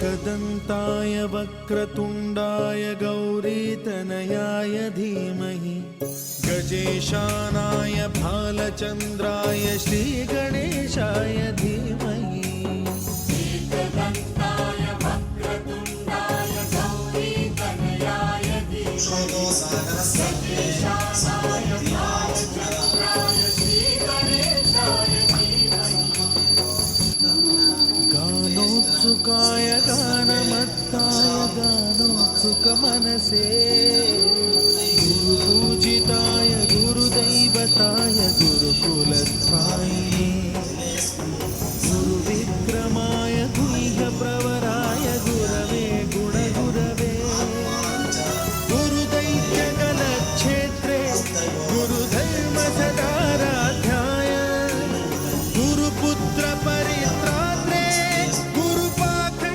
एकदन्ताय वक्रतुण्डाय गौरीतनयाय धीमहि गजेशानाय भालचन्द्राय श्रीगणेशाय धीमहि। गानोत्सुकाय गानमत्ताय गानोत्सुकमनसे गुरुपूजिताय गुरुदैवताय गुरुकुलस्थाय